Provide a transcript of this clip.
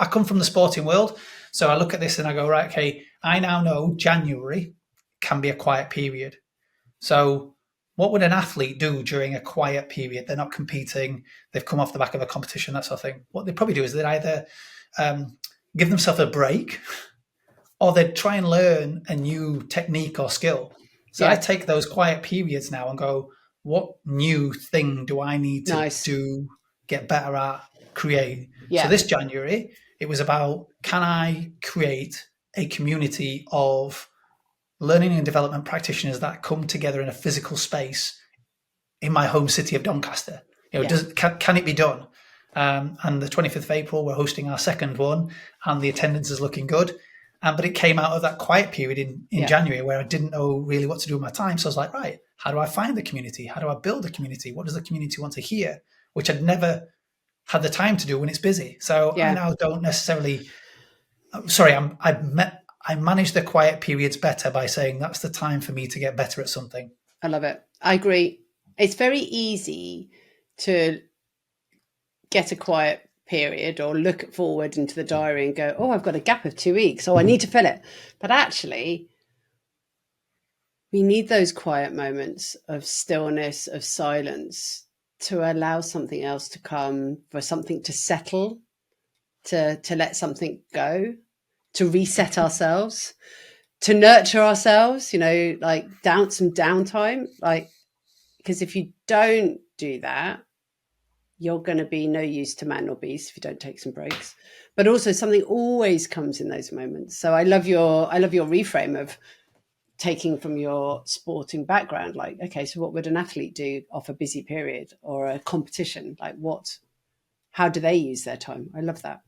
I come from the sporting world, so I look at this and I go, right, okay, I now know January can be a quiet period. So what would an athlete do during a quiet period? They're not competing. They've come off the back of a competition, that sort of thing. What they probably do is they'd either um, give themselves a break, or they'd try and learn a new technique or skill. So I Yeah. take those quiet periods now and go, what new thing do I need to Nice. do, get better at, create? So Yeah. this January, it was about, can I create a community of learning and development practitioners that come together in a physical space in my home city of Doncaster? Yeah. Can it be done? And the 25th of April, we're hosting our second one, and the attendance is looking good. But it came out of that quiet period in Yeah. January where I didn't know really what to do with my time. So I was like, right, how do I find the community? How do I build a community? What does the community want to hear? Which I'd never had the time to do when it's busy. So I Yeah. now don't necessarily. Sorry, I manage the quiet periods better by saying that's the time for me to get better at something. I love it. I agree. It's very easy to get a quiet period or look forward into the diary and go, oh, I've got a gap of 2 weeks. Oh, I need to fill it. But actually, we need those quiet moments of stillness, of silence to allow something else to come, for something to settle, to let something go, to reset ourselves, to nurture ourselves, like some downtime. Like, because if you don't do that, you're going to be no use to man or beast if you don't take some breaks. But also something always comes in those moments. So I love your reframe of taking from your sporting background. Like, okay, so what would an athlete do off a busy period or a competition? Like how do they use their time? I love that.